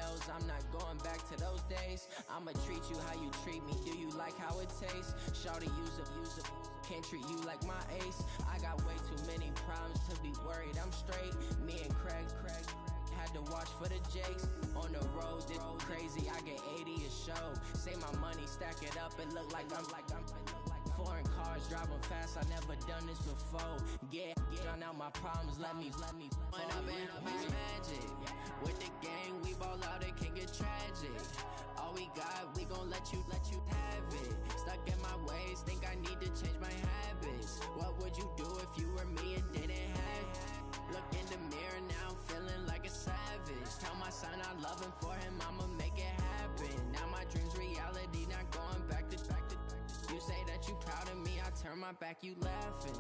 nails, I'm not going back to those days. I'ma treat you how you treat me, do you like how it tastes? Shawty, use up, can't treat you like my ace. I got way too many problems to be worried, I'm straight. Me and Craig had to watch for the Jakes. On the road, this crazy, I get 80 a show. Say my money, stack it up, it look like I'm foreign cars, driving fast, I never done this before. Get out my problems, let me When I've been up is magic. With the gang, we ball out, it can get tragic. All we got, we gon' let you have it. Stuck in my ways, think I need to change my habits. What would you do if you were me and didn't have it? Look in the mirror now, feeling like a savage. Tell my son I love him, for him I'ma make it happen. Now my dream's reality, not going back to. You say that you proud of me, I turn my back, you laughing.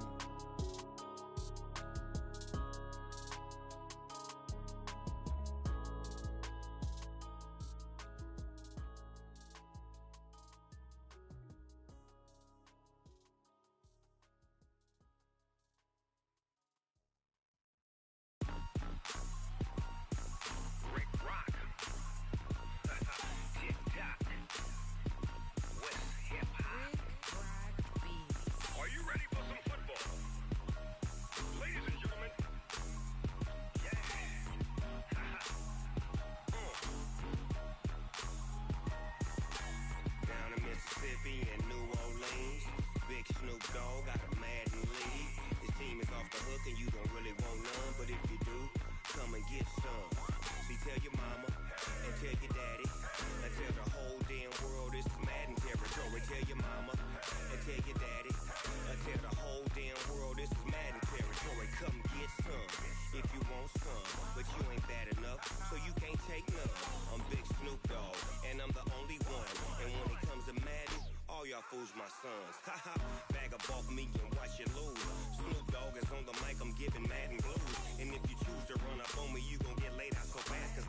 In New Orleans, Big Snoop Dogg got a Madden league. His team is off the hook and you don't really want none, but if you do, come and get some. See, tell your mama and tell your daddy and tell the whole damn world this is Madden territory. Tell your mama and tell your daddy and tell the whole damn world this is Madden territory. Come get some if you want some, but you ain't bad enough, so you can't take none. I'm Big Snoop Dogg and I'm the only one, and when it comes to Madden, all y'all fools my sons. Haha, bag up off me and watch you lose. Snoop Dogg is on the mic, I'm giving Madden blues. And if you choose to run up on me, you gon' get laid out so fast, cause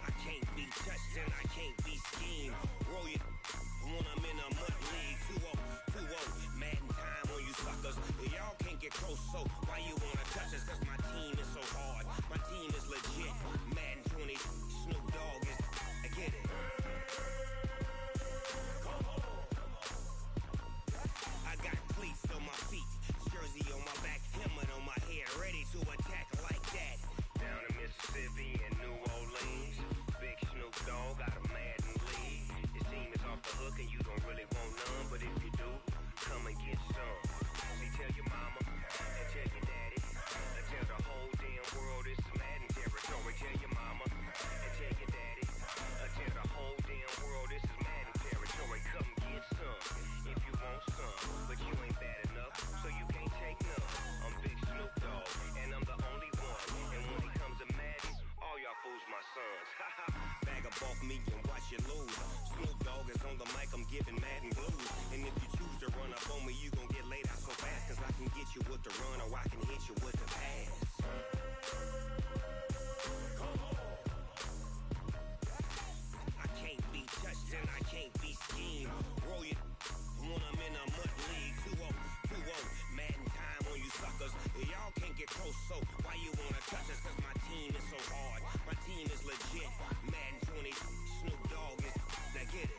I can't be touched and I can't be schemed. Roll you when I'm in a mud league. 2-0, Madden time on you suckers. Y'all can't get close, so why you wanna touch us? Cause my team is so hard, my team is legit. Madden 20, Snoop Dogg is, I get it. I got cleats on my feet, jersey on my back, helmet on my head, ready to attack like that. Down in Mississippi and New Orleans, Big Snoop Dogg got a Madden league. His team is off the hook and you don't really want none, but if you do, come and get some. See, tell your mama and tell your daddy and tell the whole damn world this is Madden territory. Tell your mama and tell your daddy and tell the whole damn world this is Madden territory. Come get some if you want some, but you ain't bad enough, so you can't take none. I'm Big Snoop Dogg and I'm the only one, and when it comes to Madden, all y'all fools my sons. Haha, bag up off me and watch you lose. Snoop Dogg is on the mic, I'm giving Madden blues. And if you choose to run up on me, you gon' get laid out so fast, cause I can get you with the run or I can hit you with the pass. I can't be touched and I can't be schemed. Roll you when I'm in a mud league. 2-0, Madden time on you suckers. Y'all can't get close, so why you wanna touch us? Cause my team is so hard, my team is legit. Madden 20, Snoop Dogg is, now get it.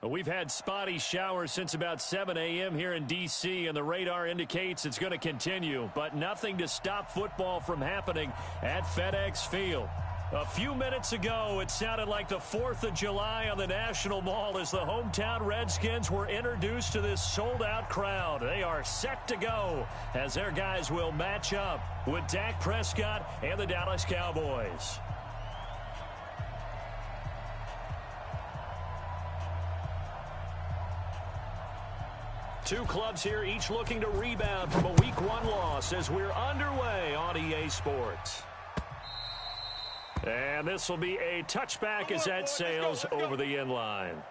We've had spotty showers since about 7 a.m. here in D.C., and the radar indicates it's going to continue, but nothing to stop football from happening at FedEx Field. A few minutes ago, it sounded like the 4th of July on the National Mall as the hometown Redskins were introduced to this sold-out crowd. They are set to go as their guys will match up with Dak Prescott and the Dallas Cowboys. Two clubs here, each looking to rebound from a Week 1 loss as we're underway on EA Sports. And this will be a touchback as that sails over the end line.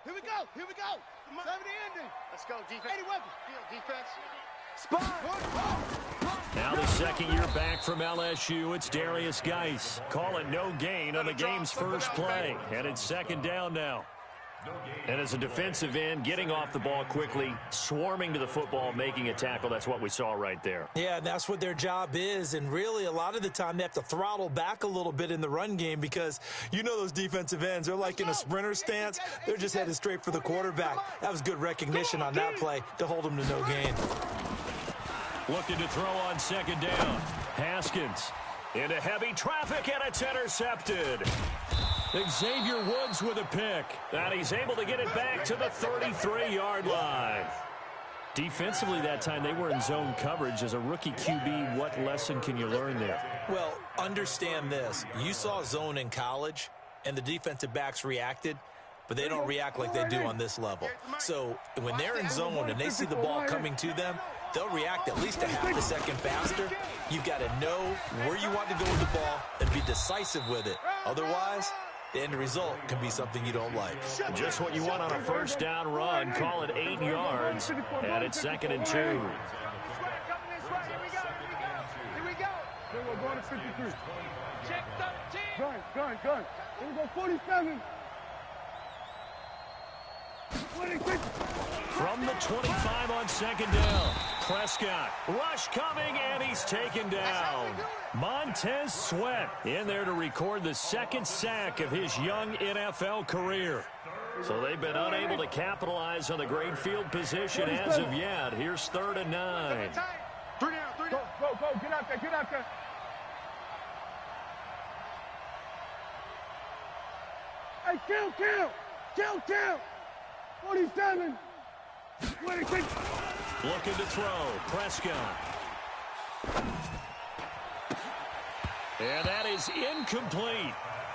Here we go. Here we go. 70 ending. Let's go, defense. 80 weapons. Defense. Spot. Now the second year back from LSU, it's Darius Geis. Call it no gain on the game's first play. And it's second down now. And as a defensive end, getting off the ball quickly, swarming to the football, making a tackle, that's what we saw right there. Yeah, that's what their job is. And really, a lot of the time, they have to throttle back a little bit in the run game because you know those defensive ends, they're like in a sprinter stance. They're just headed straight for the quarterback. That was good recognition on that play to hold them to no gain. Looking to throw on second down. Haskins into heavy traffic, and it's intercepted. Xavier Woods with a pick, and he's able to get it back to the 33-yard line. Defensively that time, they were in zone coverage. As a rookie QB, what lesson can you learn there? Well, understand this. You saw zone in college, and the defensive backs reacted, but they don't react like they do on this level. So when they're in zone and they see the ball coming to them, they'll react at least a half a second faster. You've got to know where you want to go with the ball and be decisive with it. Otherwise, the end result can be something you don't like. Just what you want on a first down run. Call it 8 yards, and it's 2nd and 2. Here we go. We're going to 53. Check 13. Gun. Here we go, 47. 26. From the 25 on second down. Prescott, rush coming, and he's taken down. Montez Sweat in there to record the second sack of his young NFL career. So they've been unable to capitalize on the great field position as of yet. Here's 3rd and 9. 3 down. Go. Get out there. Hey, kill. 47. 26. Looking to throw. Prescott. And that is incomplete.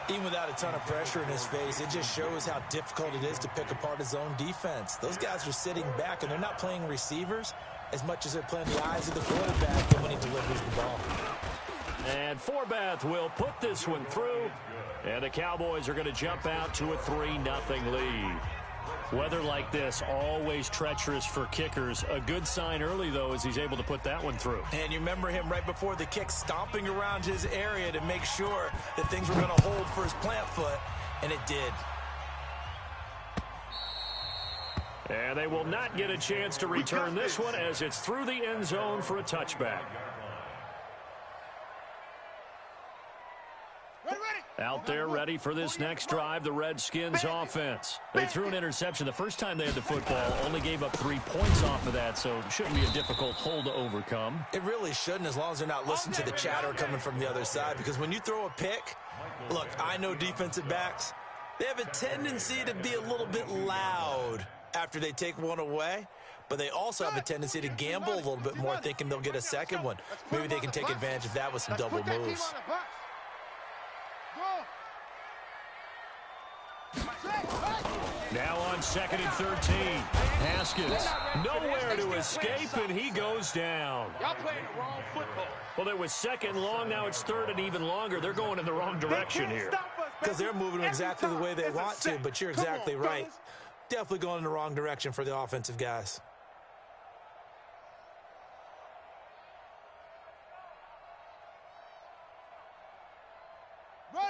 Even without a ton of pressure in his face, it just shows how difficult it is to pick apart his own defense. Those guys are sitting back, and they're not playing receivers as much as they're playing the eyes of the quarterback and when he delivers the ball. And Forbath will put this one through, and the Cowboys are going to jump out to a 3-0 lead. Weather like this, always treacherous for kickers. A good sign early, though, is he's able to put that one through. And you remember him right before the kick stomping around his area to make sure that things were going to hold for his plant foot, and it did. And they will not get a chance to return this one as it's through the end zone for a touchback. Out there ready for this next drive, the Redskins offense. They threw an interception the first time they had the football, only gave up 3 points off of that, so it shouldn't be a difficult hole to overcome. It really shouldn't, as long as they're not listening to the chatter coming from the other side, because when you throw a pick, look, I know defensive backs, they have a tendency to be a little bit loud after they take one away, but they also have a tendency to gamble a little bit more, thinking they'll get a second one. Maybe they can take advantage of that with some double moves. Now on 2nd and 13. Haskins, nowhere to escape, and he goes down. Y'all playing the wrong football. Well, there was 2nd long, now it's 3rd and even longer. They're going in the wrong direction here. Because they're moving exactly the way they want to, but you're exactly right. Definitely going in the wrong direction for the offensive guys.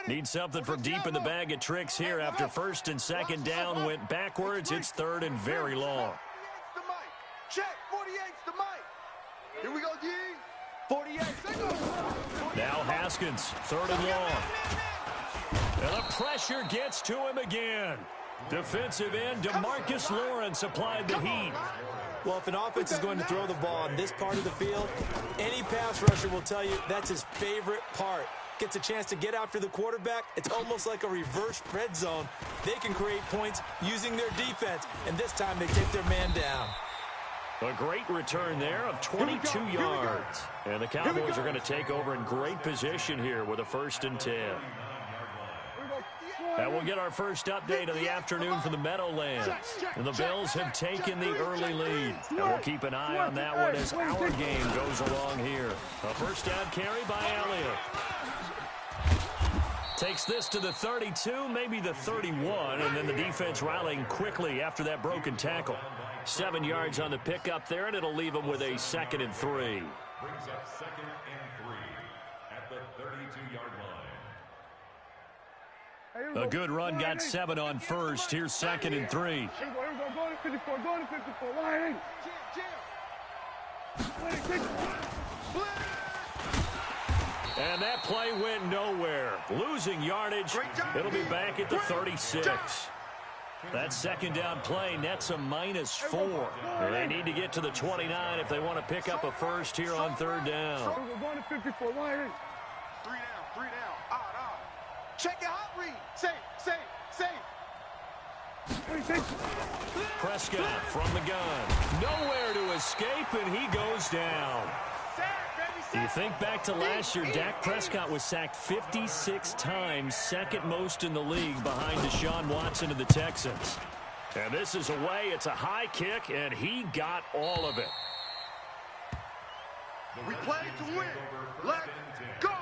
Need something from deep in the bag of tricks here after 1st and 2nd down went backwards. It's 3rd and very long. Check, 48's the mic. Here we go, D. 48. Now Haskins, 3rd and long. And the pressure gets to him again. Defensive end DeMarcus Lawrence applied the heat. Well, if an offense is going to throw the ball on this part of the field, any pass rusher will tell you that's his favorite part. Gets a chance to get after the quarterback. It's almost like a reverse red zone. They can create points using their defense, and this time they take their man down. A great return there of 22 yards. And the Cowboys are going to take over in great position here with a 1st and 10. And we'll get our first update of the afternoon from the Meadowlands. And the Bills have taken the early lead. And we'll keep an eye on that one as our game goes along here. A first down carry by Elliott. Takes this to the 32, maybe the 31, and then the defense rallying quickly after that broken tackle. 7 yards on the pickup there, and it'll leave them with a 2nd and 3. Brings up 2nd and 3 at the 32-yard line. A good run, got 7 on first. Here's 2nd and 3. Here we go, go to 54, go to 54, line in. And that play went nowhere. Losing yardage. It'll be back at the 36. That 2nd down play nets a -4. They need to get to the 29 if they want to pick up a first here on 3rd down. We're going to 54, line in. 3 down, odd. Check your hot read. Safe. Prescott from the gun. Nowhere to escape, and he goes down. You think back to last year, Dak Prescott was sacked 56 times, 2nd most in the league behind Deshaun Watson of the Texans. And this is away. It's a high kick, and he got all of it. We play to win. Let's go.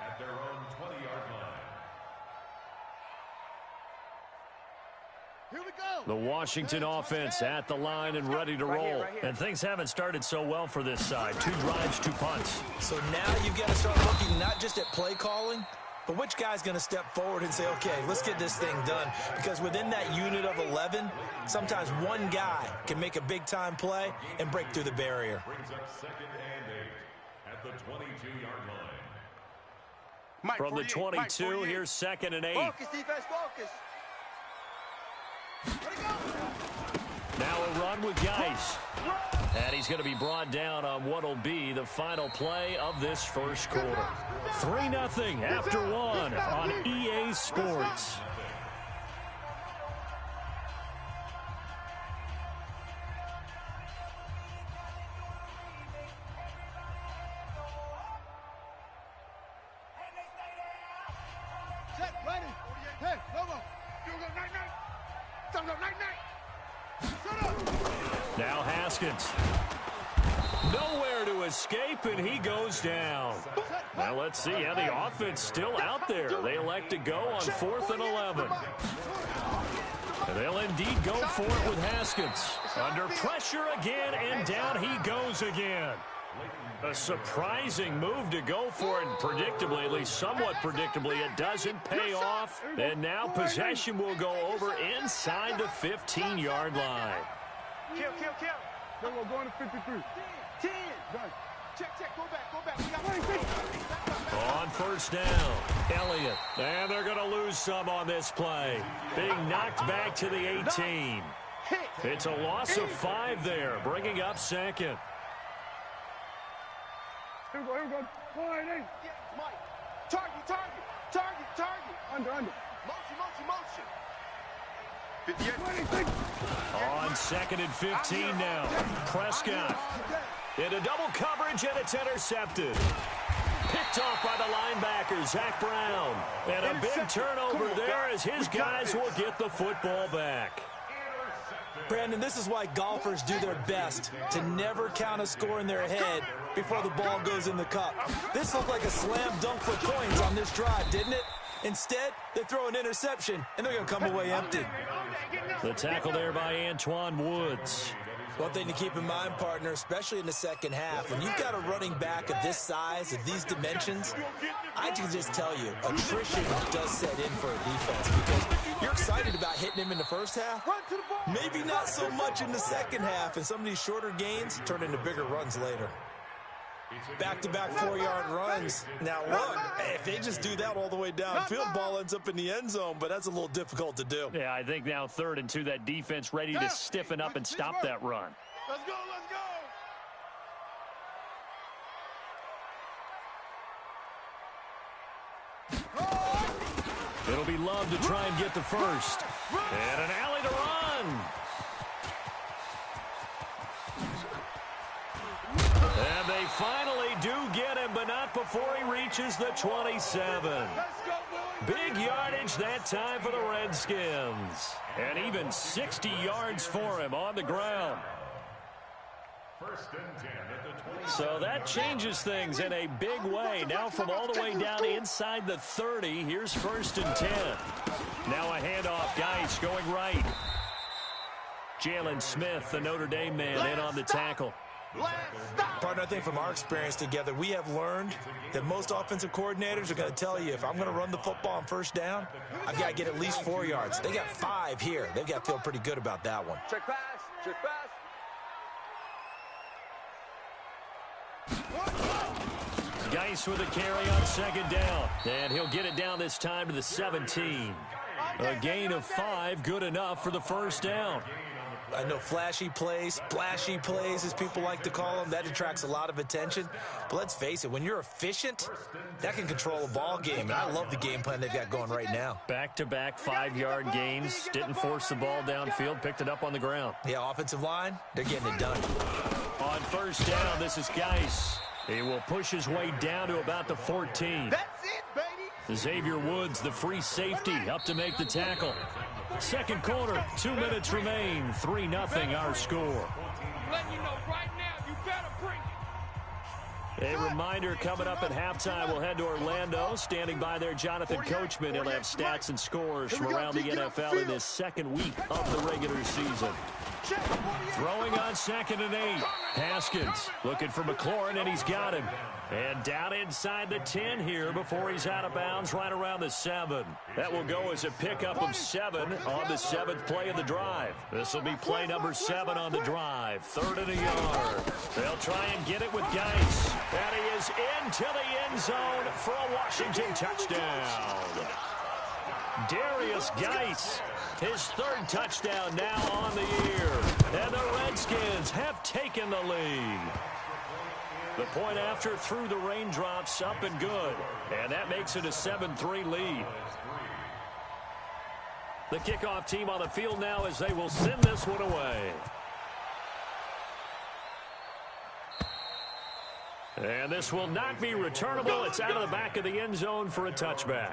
At their own 20-yard line. Here we go. The Washington offense at the line and ready to roll. And things haven't started so well for this side. 2 drives, 2 punts. So now you've got to start looking not just at play calling, but which guy's going to step forward and say, okay, let's get this thing done. Because within that unit of 11, sometimes one guy can make a big-time play and break through the barrier. Brings up 2nd and 8 at the 22-yard line. Mike, From the 48, 22, Mike, 48. here's 2nd and 8. Focus, defense, focus. Now a run with Geis. And he's going to be brought down on what will be the final play of this first quarter. 3-0 after 1 on EA Sports. Set, ready. Hey, Lobo. You go, night. Don't go, night. Shut up. Now Haskins. Nowhere to escape, and he goes down. Now let's see how the offense still out there. They elect to go on 4th and 11. And they'll indeed go for it with Haskins. Under pressure again, and down he goes again. A surprising move to go for it, and predictably, at least somewhat predictably, it doesn't pay off. And now possession will go over inside the 15-yard line. Kill. Then we're going to 53. 10. Done. Check. Go back. We got On 1st down, Elliott. And they're going to lose some on this play. Being knocked back to the 18. It's a loss of 5 there, bringing up 2nd. Here we go. Line in. Mike. Target. Under. Motion. 58. 26. On 2nd and 15 now. Prescott into double coverage, and it's intercepted. Picked off by the linebacker, Zach Brown. And a big turnover there as his guys will get the football back. Brandon, this is why golfers do their best to never count a score in their head before the ball goes in the cup. This looked like a slam dunk for points on this drive, didn't it? Instead, they throw an interception, and they're going to come away empty. The tackle there by Antoine Woods. One thing to keep in mind, partner, especially in the second half, when you've got a running back of this size, of these dimensions, I can just tell you, attrition does set in for a defense because you're excited about hitting him in the first half. Maybe not so much in the second half, and some of these shorter gains turn into bigger runs later. Back-to-back 4-yard runs. Now, look, if they just do that all the way downfield, ball ends up in the end zone, but that's a little difficult to do. Yeah, I think now 3rd and 2, that defense ready to stiffen up and stop that run. Let's go. It'll be Love to try and get the first. And an alley to run. And they finally do get him, but not before he reaches the 27. Big yardage that time for the Redskins. And even 60 yards for him on the ground. First and 10 at the 20. So that changes things in a big way. Now from all the way down inside the 30, here's first and 10. Now a handoff. Geis going right. Jalen Smith, the Notre Dame man, in on the tackle. Partner, I think from our experience together, we have learned that most offensive coordinators are going to tell you, if I'm going to run the football on first down, I've got to get at least 4 yards. They got 5 here. They've got to feel pretty good about that one. Check pass. Check pass. Geis with a carry on second down. And he'll get it down this time to the 17. A gain of 5, good enough for the first down. I know flashy plays, splashy plays, as people like to call them, that attracts a lot of attention. But let's face it, when you're efficient, that can control a ball game. And I love the game plan they've got going right now. Back-to-back 5-yard gains. Didn't force the ball downfield, picked it up on the ground. Yeah, offensive line, they're getting it done. On first down, this is Geis. He will push his way down to about the 14. That's it, baby. Xavier Woods, the free safety, up to make the tackle. Second quarter, 2 minutes remain. 3-0 our score. Letting you know right now, you better bring it. A reminder coming up at halftime, we'll head to Orlando. Standing by there, Jonathan Coachman. He'll have stats and scores from around the NFL in this second week of the regular season. Throwing on second and 8. Haskins looking for McLaurin, and he's got him. And down inside the 10 here before he's out of bounds right around the 7. That will go as a pickup of 7 on the 7th play of the drive. This will be play number 7 on the drive. 3rd and a yard. They'll try and get it with Geis. And he is into the end zone for a Washington touchdown. Darius Geis, his 3rd touchdown now on the year. And the Redskins have taken the lead. The point after through the raindrops, up and good. And that makes it a 7-3 lead. The kickoff team on the field now as they will send this one away. And this will not be returnable. It's out of the back of the end zone for a touchback.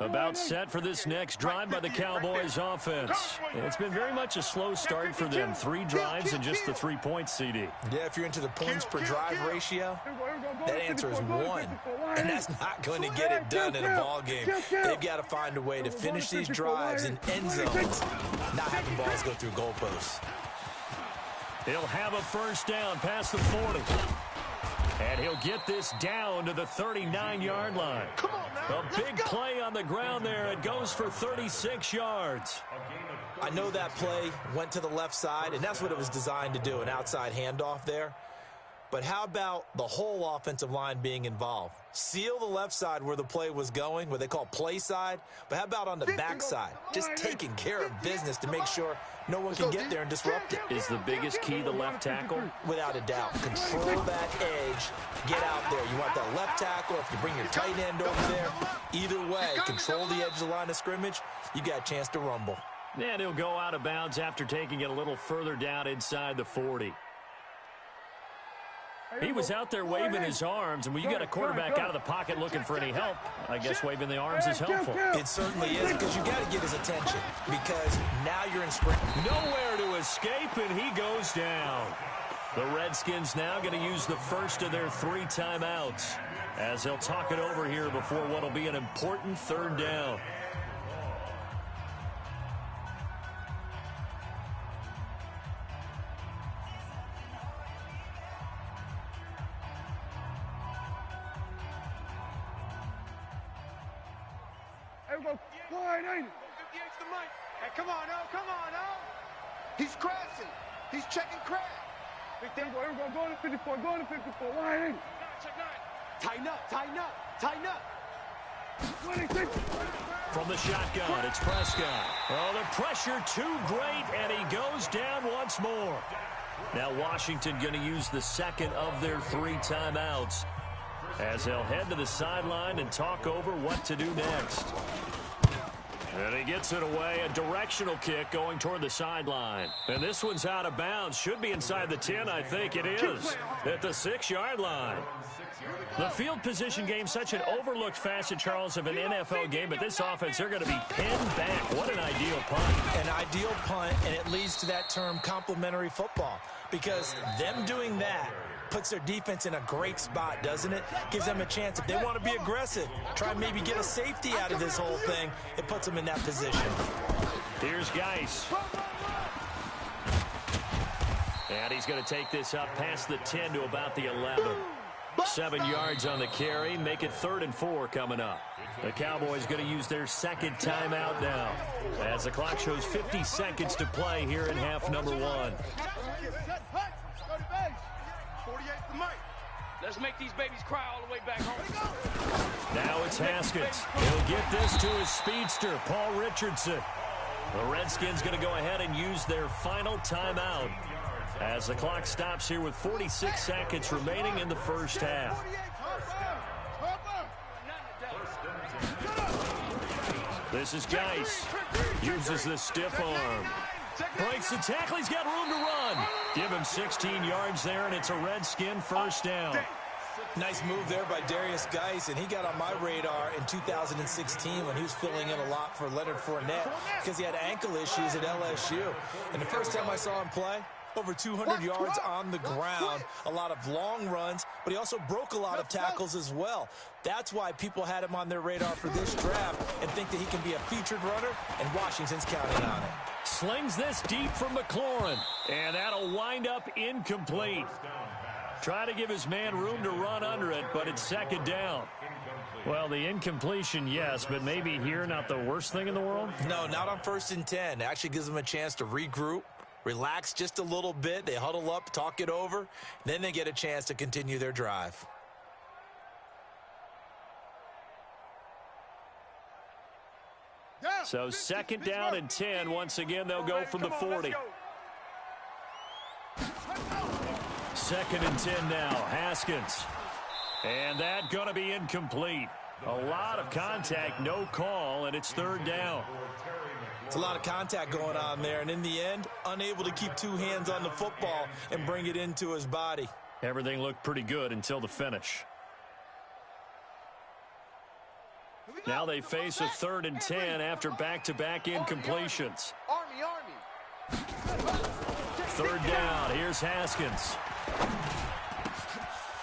About set for this next drive by the Cowboys offense. It's been very much a slow start for them. 3 drives and just the 3 points, CD. Yeah, if you're into the points per drive ratio, that answer is 1. And that's not going to get it done in a ball game. They've got to find a way to finish these drives in end zones, not having balls go through goalposts. He'll have a first down past the 40. And he'll get this down to the 39-yard line. A big play on the ground there. It goes for 36 yards. I know that play went to the left side, and that's what it was designed to do, an outside handoff there. But how about the whole offensive line being involved? Seal the left side where the play was going, what they call play side. But how about on the back side? Just taking care of business to make sure no one can get there and disrupt it. Is the biggest key the left tackle? Without a doubt. Control that edge. Get out there. You want that left tackle. If you bring your tight end over there, either way, control the edge of the line of scrimmage, you got a chance to rumble. And he'll go out of bounds after taking it a little further down inside the 40. He was out there waving his arms, and when you got a quarterback out of the pocket looking for any help, I guess waving the arms is helpful. It certainly is, because you got to get his attention, because now you're in sprint. Nowhere to escape, and he goes down. The Redskins now going to use the first of their 3 timeouts as they'll talk it over here before what will be an important 3rd down. Hey, come on, oh, come on, oh. He's crashing. He's checking crash. Go to 54, go to 54. Why? Tighten up, tighten up, tighten up. 26. From the shotgun, it's Prescott. Oh, the pressure too great, and he goes down once more. Now Washington going to use the second of their 3 timeouts as they'll head to the sideline and talk over what to do next. And he gets it away, a directional kick going toward the sideline. And this one's out of bounds. Should be inside the 10, I think it is, at the 6-yard line. The field position game, such an overlooked facet, Charles, of an NFL game, but this offense, they're going to be pinned back. What an ideal punt. An ideal punt, and it leads to that term complementary football, because them doing that puts their defense in a great spot, doesn't it? Gives them a chance. If they want to be aggressive, try and maybe get a safety out of this whole thing, it puts them in that position. Here's Geis. And he's going to take this up past the 10 to about the 11. 7 yards on the carry. Make it 3rd and 4 coming up. The Cowboys going to use their second timeout now, as the clock shows 50 seconds to play here in half number 1. Let's make these babies cry all the way back home. Now it's Haskins. He'll get this to his speedster, Paul Richardson. The Redskins going to go ahead and use their final timeout as the clock stops here with 46 seconds remaining in the first half. This is Geis. Uses the stiff arm. Breaks the tackle. He's got room to run. Give him 16 yards there, and it's a Redskin first down. Nice move there by Darius Geis, and he got on my radar in 2016 when he was filling in a lot for Leonard Fournette because he had ankle issues at LSU. And the first time I saw him play, over 200 yards on the ground, a lot of long runs, but he also broke a lot of tackles as well. That's why people had him on their radar for this draft and think that he can be a featured runner, and Washington's counting on it. Slings this deep from McLaurin, and that'll wind up incomplete. Try to give his man room to run under it, but it's second down. Well, the incompletion, yes, but maybe here not the worst thing in the world? No, not on 1st and 10. It actually gives them a chance to regroup, relax just a little bit. They huddle up, talk it over. Then they get a chance to continue their drive. So second down and 10. Once again, they'll go from the 40. Second and 10 now. Haskins. And that going to be incomplete. A lot of contact, no call, and it's 3rd down. It's a lot of contact going on there, and in the end, unable to keep 2 hands on the football and bring it into his body. Everything looked pretty good until the finish. Now they face a 3rd and 10 after back-to-back incompletions. Army. 3rd down. Here's Haskins.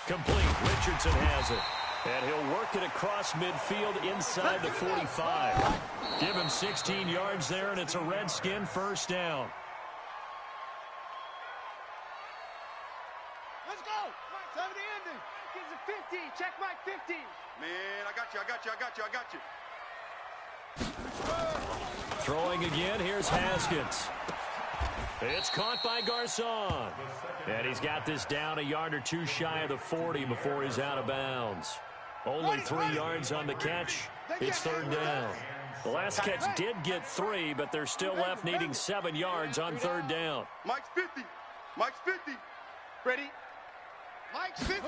Complete. Richardson has it. And he'll work it across midfield inside the 45. Give him 16 yards there, and it's a Redskin first down. Let's go. 70 ending. Gives a 50. Check my 50. Man, I got you. Throwing again, here's Haskins. It's caught by Garcon. And he's got this down a yard or 2 shy of the 40 before he's out of bounds. Only 3 yards on the catch. It's 3rd down. The last catch did get 3, but they're still left needing 7 yards on 3rd down. Mike's 50. Mike's 50. Ready? Mike's 50.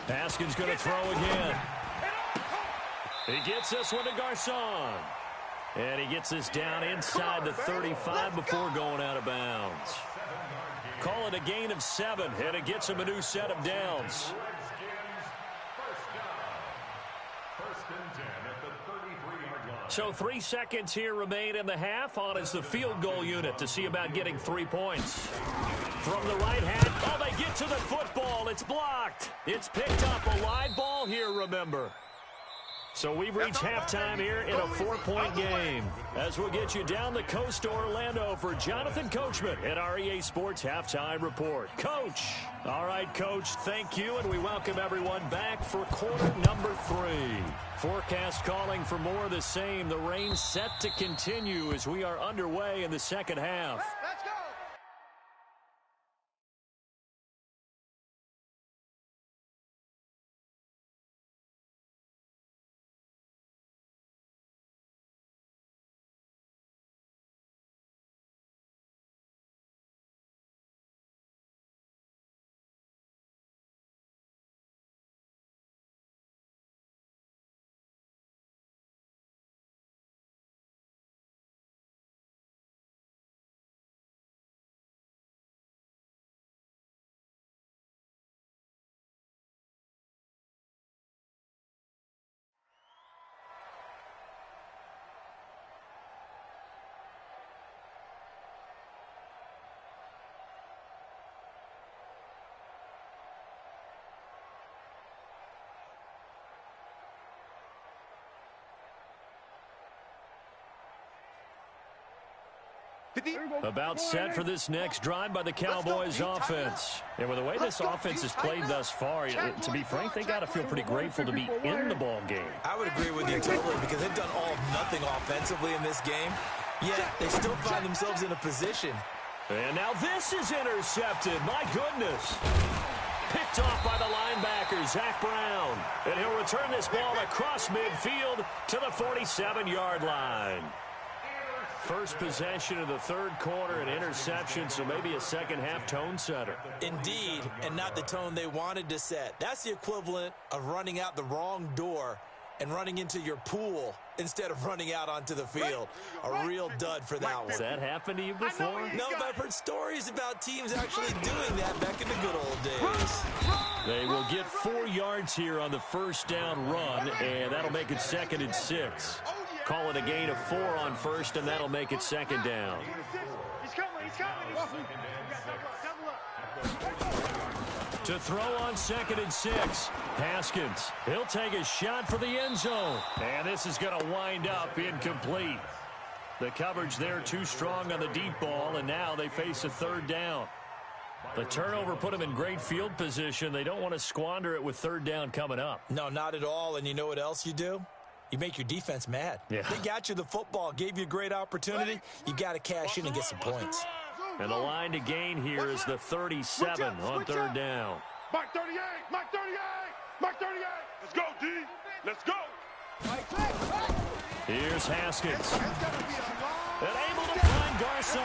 Haskins going to throw again. He gets this one to Garcon. And he gets this down inside the 35 before going out of bounds. Call it a gain of 7, and it gets him a new set of downs. So 3 seconds here remain in the half. On is the field goal unit to see about getting 3 points. From the right hand, oh, they get to the football. It's blocked. It's picked up. A live ball here, remember. So we've reached halftime here in a 4-point game. As we'll get you down the coast to Orlando for Jonathan Coachman at our EA Sports Halftime Report. Coach. All right, Coach, thank you, and we welcome everyone back for quarter number 3. Forecast calling for more of the same. The rain set to continue as we are underway in the second half. About set for this next drive by the Cowboys offense. And with the way this offense has played thus far, to be frank, they got to feel pretty grateful to be in the ball game. I would agree with you totally, because they've done all of nothing offensively in this game, yet they still find themselves in a position. And now this is intercepted. My goodness. Picked off by the linebacker, Zach Brown. And he'll return this ball across midfield to the 47-yard line. First possession of the third quarter, an interception, so maybe a second-half tone setter. Indeed, and not the tone they wanted to set. That's the equivalent of running out the wrong door and running into your pool instead of running out onto the field. A real dud for that one. Has that happened to you before? No, but I've heard stories about teams actually doing that back in the good old days. They will get 4 yards here on the first down run, and that'll make it 2nd and 6. Call it a gain of 4 on first, and that'll make it 2nd down. He's coming. To throw on 2nd and 6, Haskins. He'll take a shot for the end zone. And this is going to wind up incomplete. The coverage there too strong on the deep ball, and now they face a 3rd down. The turnover put them in great field position. They don't want to squander it with 3rd down coming up. No, not at all. And you know what else you do? You make your defense mad. Yeah. They got you the football, gave you a great opportunity. You got to cash in and get some points. And the line to gain here is the 37 on 3rd down. Mark 38, Mark 38, Mark 38. Let's go, D. Let's go. Here's Haskins. And able to find Garcon.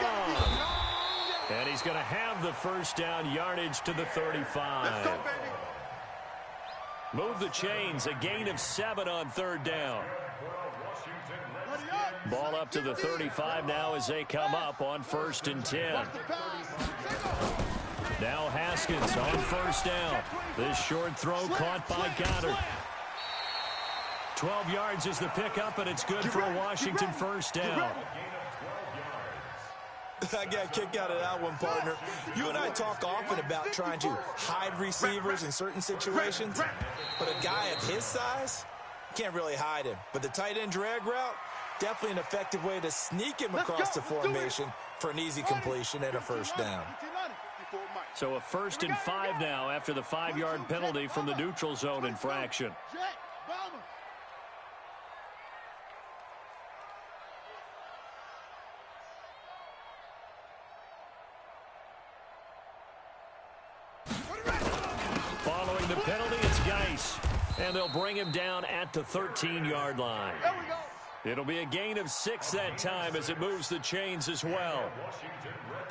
And he's going to have the first down yardage to the 35. Let's go, baby. Move the chains, a gain of 7 on 3rd down. Ball up to the 35 now as they come up on 1st and 10. Now Haskins on 1st down. This short throw caught by Goddard. 12 yards is the pickup, and it's good for a Washington first down. I got a kick out of that one, partner. You and I talk often about trying to hide receivers in certain situations, but a guy of his size, can't really hide him. But the tight end drag route, definitely an effective way to sneak him across the formation for an easy completion and a first down. So a 1st and 5 now after the 5-yard penalty from the neutral zone infraction. Following the penalty, it's Geis. And they'll bring him down at the 13-yard line. It'll be a gain of 6 that time as it moves the chains as well.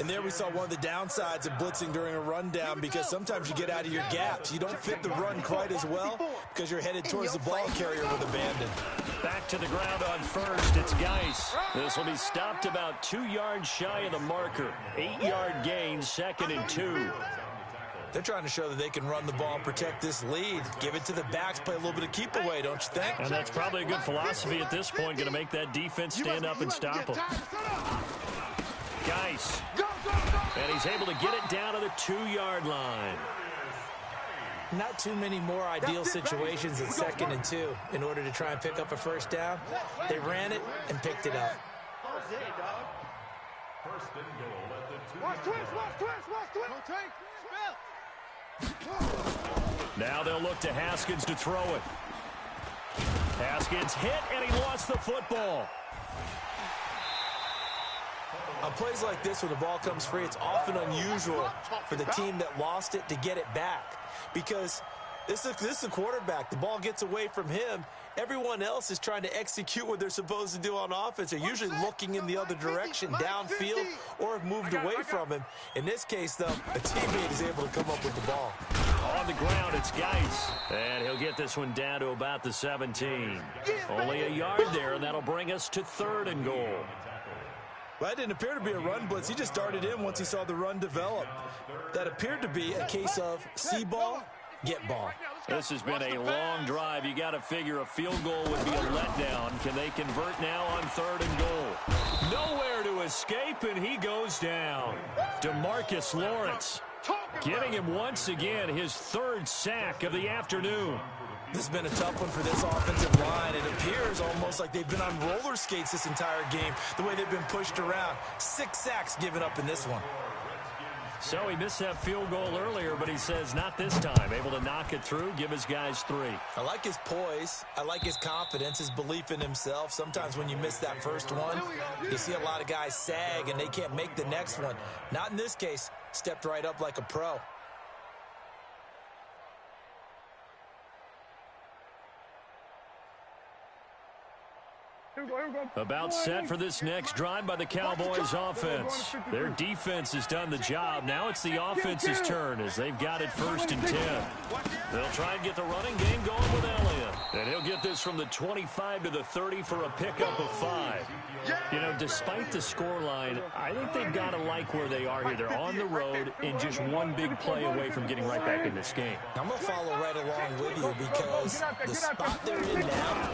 And there we saw one of the downsides of blitzing during a rundown, because sometimes you get out of your gaps. You don't fit the run quite as well because you're headed towards the ball carrier with abandon. Back to the ground on first. It's Geis. This will be stopped about 2 yards shy of the marker. 8-yard gain, 2nd and 2. They're trying to show that they can run the ball and protect this lead. Give it to the backs, play a little bit of keep away, don't you think? And that's probably a good philosophy at this point, going to make that defense stand up and stop them. Geis. And he's able to get it down to the 2-yard line. Not too many more ideal situations in 2nd and 2 in order to try and pick up a first down. They ran it and picked it up. Watch twist. Now they'll look to Haskins to throw it. Haskins hit, and he lost the football. On plays like this, when the ball comes free, it's often unusual for the team that lost it to get it back, because this is a quarterback. The ball gets away from him. Everyone else is trying to execute what they're supposed to do on offense. They're usually looking in the other direction, downfield, or have moved away from him. In this case, though, a teammate is able to come up with the ball. On the ground, it's Geis. And he'll get this one down to about the 17. Only a yard there, and that'll bring us to 3rd and goal. Well, that didn't appear to be a run blitz. He just darted in once he saw the run develop. That appeared to be a case of see ball, get ball. This has been a long drive. You got to figure a field goal would be a letdown. Can they convert now on 3rd and goal? Nowhere to escape, and he goes down. DeMarcus Lawrence getting him once again his 3rd sack of the afternoon. This has been a tough one for this offensive line. It appears almost almost like they've been on roller skates this entire game, the way they've been pushed around. 6 sacks given up in this one. So he missed that field goal earlier, but he says not this time. Able to knock it through, give his guys 3. I like his poise. I like his confidence, his belief in himself. Sometimes when you miss that first one, you see a lot of guys sag and they can't make the next one. Not in this case. Stepped right up like a pro. About set for this next drive by the Cowboys offense. Their defense has done the job. Now it's the offense's turn as they've got it 1st and 10. They'll try and get the running game going with Elliott. And he'll get this from the 25 to the 30 for a pickup of 5. You know, despite the scoreline, I think they've got to like where they are here. They're on the road and just one big play away from getting right back in this game. I'm going to follow right along with you because the spot they're in now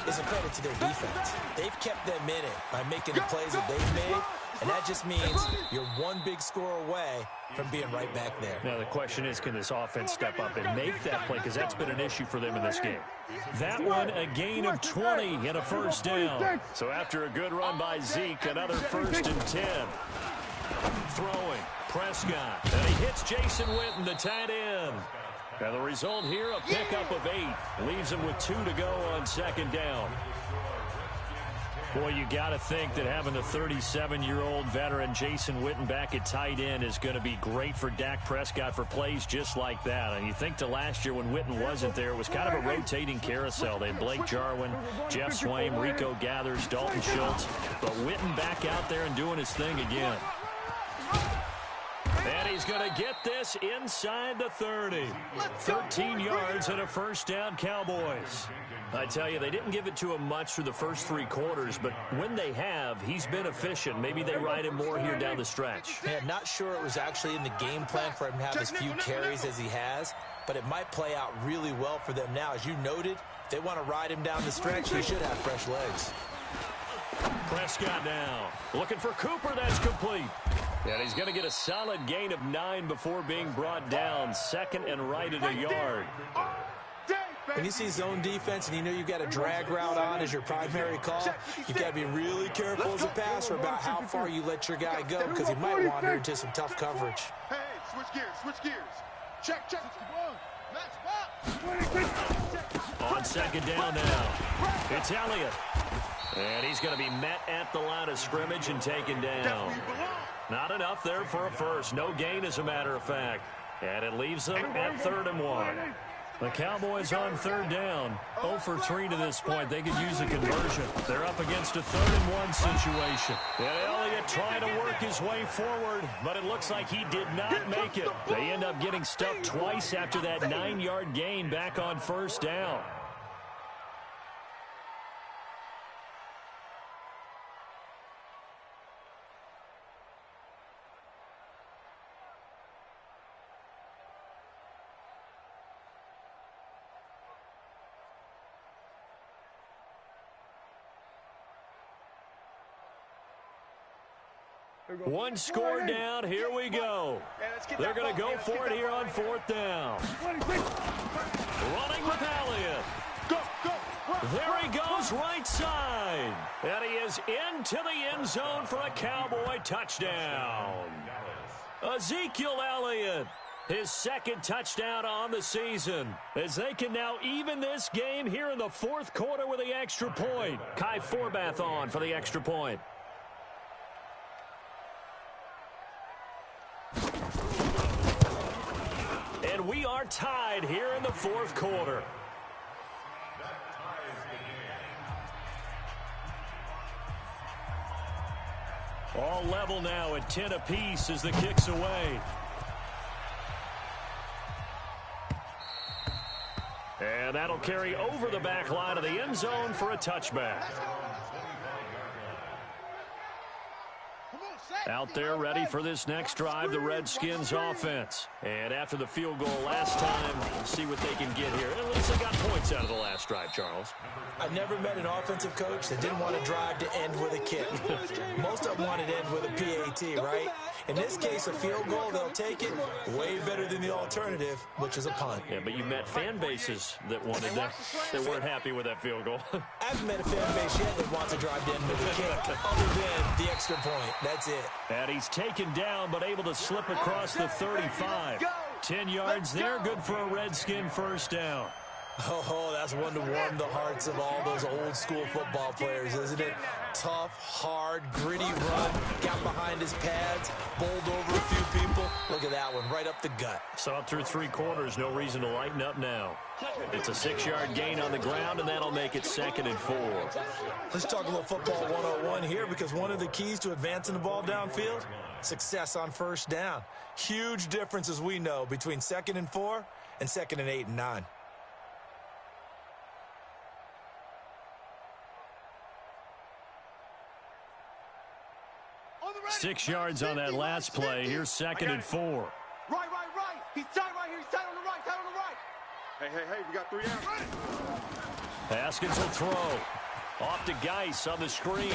is a credit to their defense. They've kept them in it by making the plays that they've made, and that just means you're one big score away from being right back there. Now the question is, can this offense step up and make that play, because that's been an issue for them in this game. That one, a gain of 20 and a 1st down. So after a good run by Zeke, another 1st and 10. Throwing, Prescott, and he hits Jason Witten, the tight end. And the result here, a pickup of 8. Leaves him with 2 to go on 2nd down. Boy, you got to think that having the 37-year-old veteran Jason Witten back at tight end is going to be great for Dak Prescott for plays just like that. And you think to last year when Witten wasn't there, it was kind of a rotating carousel. They had Blake Jarwin, Jeff Swaim, Rico Gathers, Dalton Schultz. But Witten back out there and doing his thing again. And he's going to get this inside the 30. 13 yards and a 1st down, Cowboys. I tell you, they didn't give it to him much through the first 3 quarters, but when they have, he's been efficient. Maybe they ride him more here down the stretch. Yeah, not sure it was actually in the game plan for him to have as few carries as he has, but it might play out really well for them now. As you noted, if they want to ride him down the stretch, he should have fresh legs. Prescott now looking for Cooper. That's complete. And he's going to get a solid gain of 9 before being brought down. 2nd and right at a yard. When you see zone defense and you know you've got a drag route on as your primary call, you've got to be really careful as a passer about how far you let your guy go because he might wander into some tough coverage. Hey, switch gears. Check. On 2nd down now, it's Elliott. And he's going to be met at the line of scrimmage and taken down. Not enough there for a 1st. No gain, as a matter of fact. And it leaves them at 3rd and 1. The Cowboys on 3rd down. 0 for 3 to this point. They could use a conversion. They're up against a 3rd and 1 situation. And Elliott trying to work his way forward, but it looks like he did not make it. They end up getting stuffed twice after that 9-yard gain back on 1st down. One score down. Here we go. They're going to go for it here on 4th down. Running with Elliott. There he goes, right side. And he is into the end zone for a Cowboy touchdown. Ezekiel Elliott, his 2nd touchdown on the season, as they can now even this game here in the 4th quarter with the extra point. Kai Forbath on for the extra point. And we are tied here in the 4th quarter. All level now at 10 apiece as the kick's away. And that'll carry over the back line of the end zone for a touchback. Out there ready for this next drive, the Redskins offense. And after the field goal last time, we'll see what they can get here. At least they got points out of the last drive, Charles. I never met an offensive coach that didn't want to drive to end with a kick. Most of them wanted to end with a PAT, right? In this case, a field goal, they'll take it way better than the alternative, which is a punt. Yeah, but you met fan bases that wanted that. They weren't happy with that field goal. I haven't met a fan base yet that wants to drive to end with a kick, other than the extra point. That's it. And he's taken down, but able to slip across the 35. 10 yards there, good for a Redskin first down. Oh, that's one to warm the hearts of all those old school football players, isn't it? Tough, hard, gritty run, got behind his pads, bowled over a few people. Look at that one, right up the gut. Saw it through 3 quarters, no reason to lighten up now. It's a 6-yard gain on the ground, and that'll make it 2nd and 4. Let's talk a little football 101 here, because one of the keys to advancing the ball downfield, success on first down. Huge difference, as we know, between 2nd and 4 and 2nd and 8 and 9. 6 yards on that last play. Here's 2nd and 4. Right. He's tight right here. He's tight on the right. Tight on the right. Hey, we got 3 out. Haskins will throw. Off to Geis on the screen.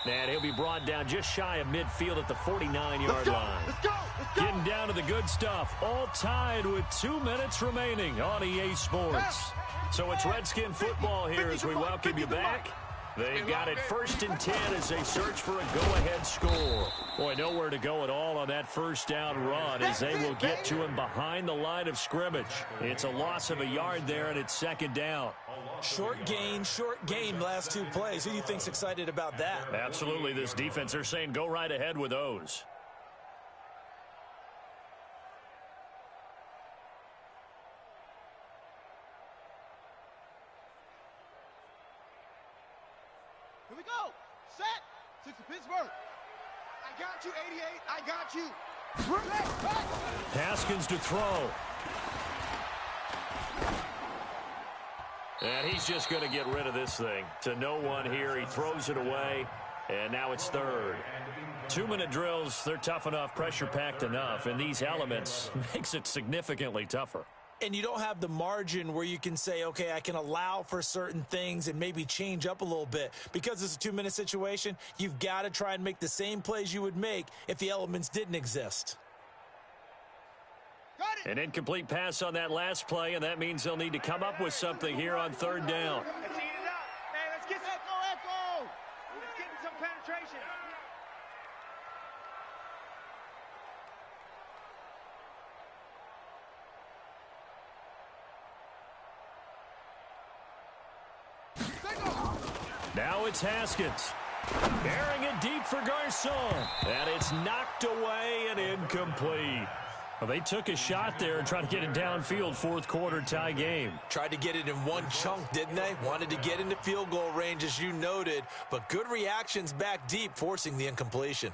And he'll be brought down just shy of midfield at the 49-yard line. Let's go. Getting down to the good stuff. All tied with 2 minutes remaining on EA Sports. So it's Redskin football here as we welcome you back. They've got it 1st and 10 as they search for a go-ahead score. Boy, nowhere to go at all on that first down run as they will get to him behind the line of scrimmage. It's a loss of a yard there, and it's 2nd down. Short gain last 2 plays. Who do you think's excited about that? Absolutely. This defense, they're saying go right ahead with those. Here we go. Set. 6 of Pittsburgh. I got you, 88. I got you. Haskins to throw. And he's just going to get rid of this thing. To no one here. He throws it away. And now it's 3rd. 2-minute drills, they're tough enough, pressure-packed enough. And these elements makes it significantly tougher. And you don't have the margin where you can say, okay, I can allow for certain things and maybe change up a little bit. Because it's a 2-minute situation, you've got to try and make the same plays you would make if the elements didn't exist. An incomplete pass on that last play, and that means they'll need to come up with something here on 3rd down. Let's eat it up. Hey, let's get echo. Let's get some penetration. Now it's Haskins. Airing it deep for Garcon. And it's knocked away and incomplete. Well, they took a shot there and tried to get it downfield. 4th quarter tie game. Tried to get it in one chunk, didn't they? Wanted to get into field goal range, as you noted. But good reactions back deep, forcing the incompletion.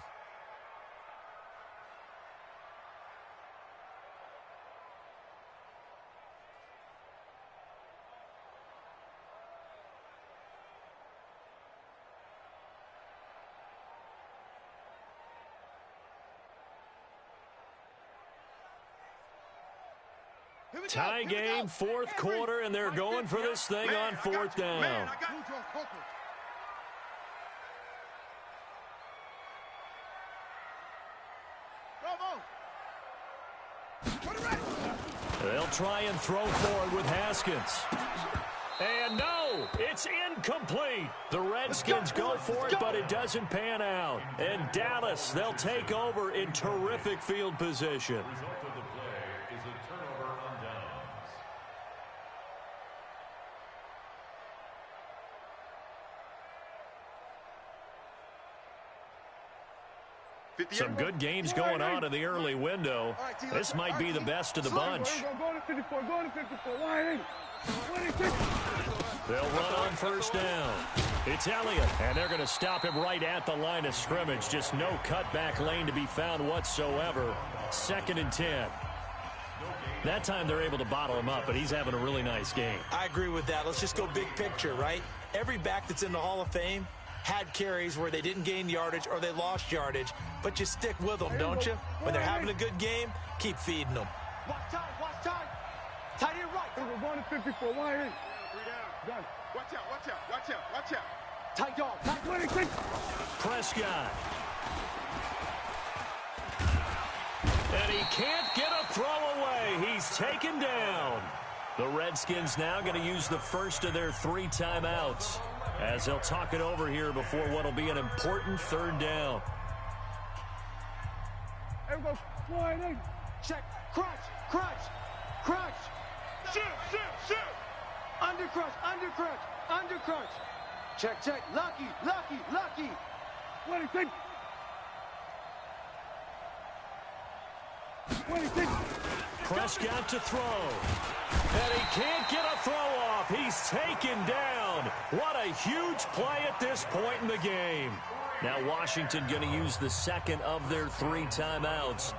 Tie game, 4th quarter, and they're going for this thing on 4th down. They'll try and throw forward with Haskins. And no, it's incomplete. The Redskins go for it, but it doesn't pan out. And Dallas, they'll take over in terrific field position. Some good games going on in the early window. This might be the best of the bunch. They'll run on 1st down. It's Elliott, and they're going to stop him right at the line of scrimmage. Just no cutback lane to be found whatsoever. 2nd and 10. That time they're able to bottle him up, but he's having a really nice game. I agree with that. Let's just go big picture, right? Every back that's in the Hall of Fame had carries where they didn't gain yardage or they lost yardage, but you stick with them, don't you? When they're having a good game, keep feeding them. Watch time, watch time. Tight end right. We're going to 54. Why ain't? 3 down. Done. Watch out, watch out, watch out, watch out. Tight dog. Tight 26. Prescott. And he can't get a throw away. He's taken down. The Redskins now going to use the first of their 3 timeouts as they'll talk it over here before what will be an important 3rd down. There we go. 4-8. check. Crunch, crunch, crunch. Shoot, shoot, shoot. Under crunch, under crunch, under crunch. Check, check. Lucky, lucky, lucky. 26. 26. Prescott to throw. And he can't get a throw off. He's taken down. What a huge play at this point in the game. Now Washington going to use the second of their 3 timeouts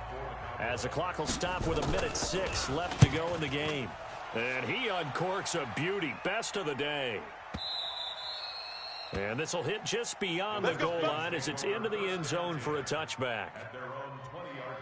as the clock will stop with 1:06 left to go in the game. And he uncorks a beauty. Best of the day. And this will hit just beyond the goal line as it's into the end zone for a touchback. At their own 20-yard line.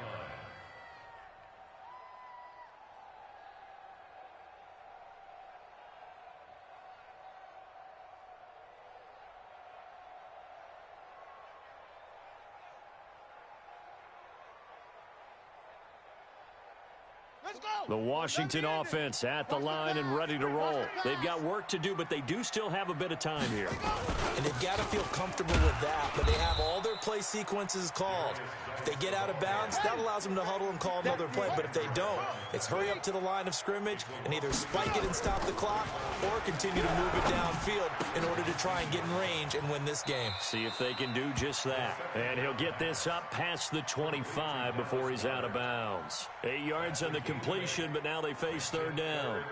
The Washington offense at the line and ready to roll. They've got work to do, but they do still have a bit of time here. And they've got to feel comfortable with that, but they have all their play sequences called. If they get out of bounds, that allows them to huddle and call another play, but if they don't, it's hurry up to the line of scrimmage and either spike it and stop the clock or continue to move it downfield in order to try and get in range and win this game. See if they can do just that. And he'll get this up past the 25 before he's out of bounds. 8 yards on the completion, but now they face 3rd down.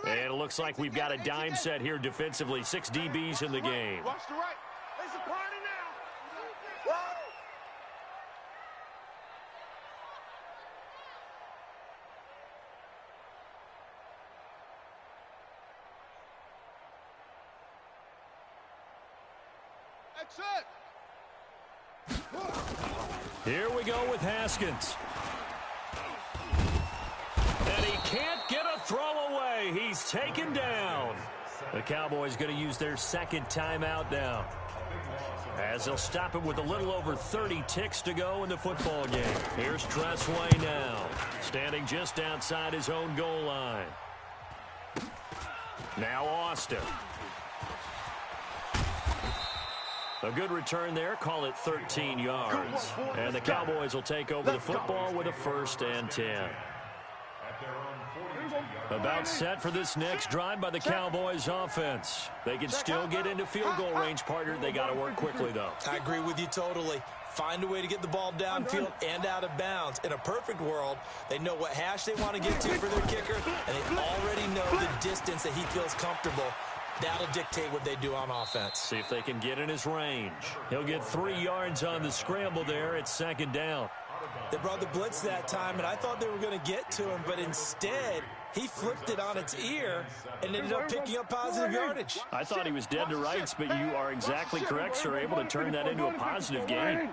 And it looks like we've got a dime set here defensively. 6 DBs in the game. Watch the right. It's a party now. Whoa. Exit. Here we go with Haskins. And he can't get a throw away. He's taken down. The Cowboys going to use their 2nd timeout now, as they'll stop him with a little over 30 ticks to go in the football game. Here's Tressway now, standing just outside his own goal line. Now Austin. A good return there. Call it 13 yards. And the Cowboys will take over the football with a 1st and 10. About set for this next drive by the Cowboys offense. They can still get into field goal range, partner. They got to work quickly, though. I agree with you totally. Find a way to get the ball downfield and out of bounds. In a perfect world, they know what hash they want to get to for their kicker, and they already know the distance that he feels comfortable. That'll dictate what they do on offense. See if they can get in his range. He'll get 3 yards on the scramble there at 2nd down. They brought the blitz that time, and I thought they were going to get to him, but instead, he flipped it on its ear and ended up picking up positive yardage. I thought he was dead to rights, but you are exactly correct, sir. Able to turn that into a positive gain.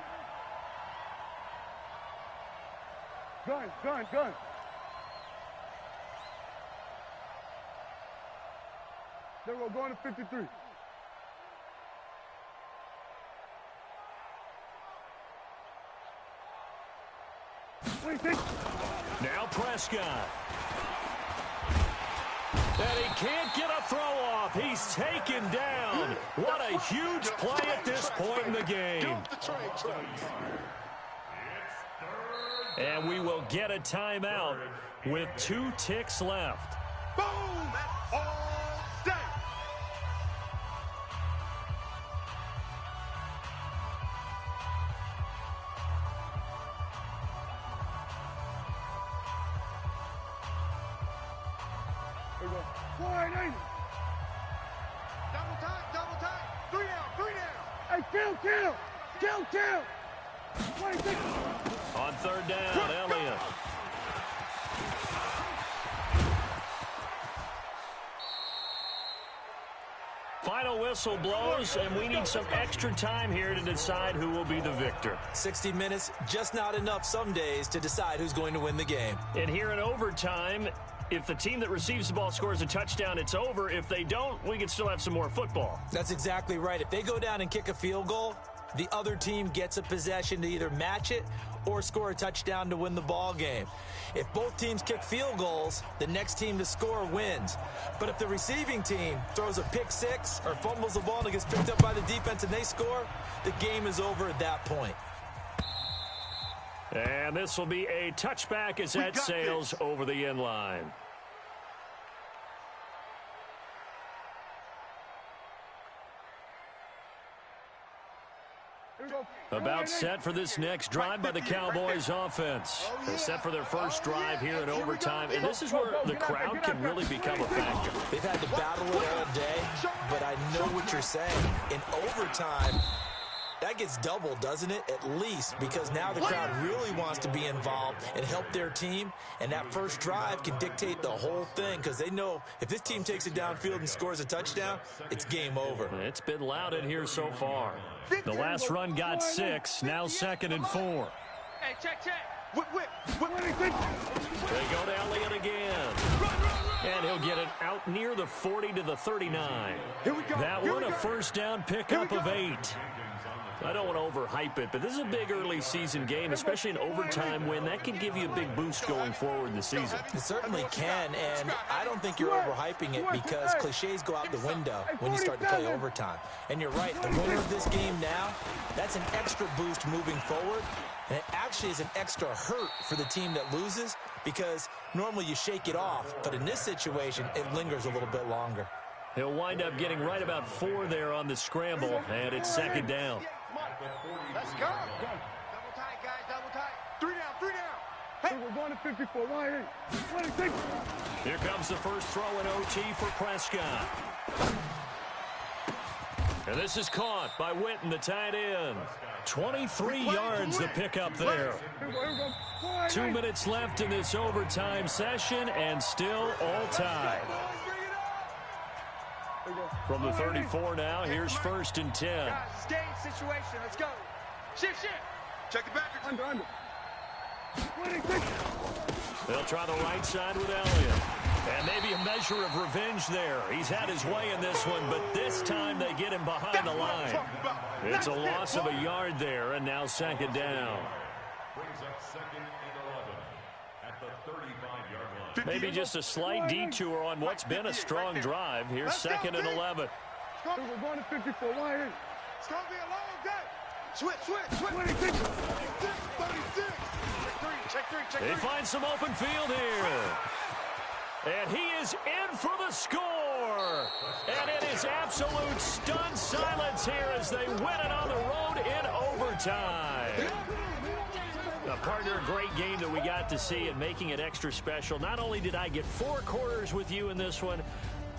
Gun, gun, gun. Then we're going to 53. Now Prescott. And he can't get a throw off. He's taken down. What a huge play at this point in the game. And we will get a timeout with 2 ticks left. Boom! That's all day. There we go. 4-8. Double time, double time. 3 down, 3 down. Hey, kill, kill. Kill, kill. On third down, Elliott. Final whistle blows, and we need some extra time here to decide who will be the victor. 60 minutes, just not enough some days to decide who's going to win the game. And here in overtime, if the team that receives the ball scores a touchdown, it's over. If they don't, we can still have some more football. That's exactly right. If they go down and kick a field goal, the other team gets a possession to either match it or score a touchdown to win the ball game. If both teams kick field goals, the next team to score wins. But if the receiving team throws a pick six or fumbles the ball and it gets picked up by the defense and they score, the game is over at that point. And this will be a touchback as that sails over the end line. About set for this next drive by the Cowboys offense. They're set for their first drive here in overtime, and this is where the crowd can really become a factor. They've had to battle it all day, but I know what you're saying. In overtime, that gets doubled, doesn't it? At least, because now the crowd really wants to be involved and help their team, and that first drive can dictate the whole thing because they know if this team takes it downfield and scores a touchdown, it's game over. It's been loud in here so far. The last run got 6, now 2nd and 4. Hey, check. They go to Elliott again. And he'll get it out near the 40 to the 39. That one a first down pickup of 8. I don't want to overhype it, but this is a big early season game, especially an overtime win. That can give you a big boost going forward in the season. It certainly can, and I don't think you're overhyping it because cliches go out the window when you start to play overtime. And you're right, the winner of this game now, that's an extra boost moving forward, and it actually is an extra hurt for the team that loses because normally you shake it off, but in this situation, it lingers a little bit longer. He'll wind up getting right about 4 there on the scramble, and it's 2nd down. Let's go. Double tight, guys, double tight. 3 down. Hey, we're going to 54. Right here. Here comes the first throw in OT for Prescott. And this is caught by Witten, the tight end. 23 yards the pickup there. 2 minutes left in this overtime session, and still all tied. From the 34 now, here's 1st and 10. Guys, it's game situation. Let's go. Shift. Check it back. Under. They'll try the right side with Elliott. And maybe a measure of revenge there. He's had his way in this one, but this time they get him behind the line. It's a loss of a yard there, and now 2nd down. Brings up 2nd and 11 at the 35-yard line. Maybe just a slight detour on what's been a strong drive. Here's 2nd and 11. We're going to 54. Right here. It's going to be a long day. Switch. 26. 36. Check three. They find some open field here. And he is in for the score. And it is absolute stunned silence here as they win it on the road in overtime. Partner, a great game that we got to see and making it extra special. Not only did I get 4 quarters with you in this one,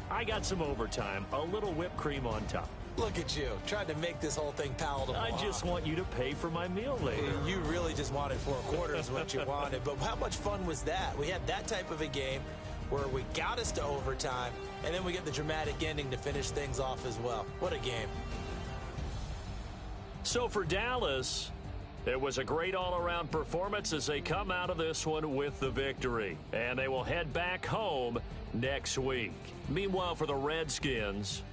I got some overtime, a little whipped cream on top. Look at you, trying to make this whole thing palatable. I just want you to pay for my meal later. You really just wanted 4 quarters what you wanted. But how much fun was that? We had that type of a game where we got us to overtime, and then we get the dramatic ending to finish things off as well. What a game. So for Dallas, it was a great all-around performance as they come out of this one with the victory. And they will head back home next week. Meanwhile, for the Redskins,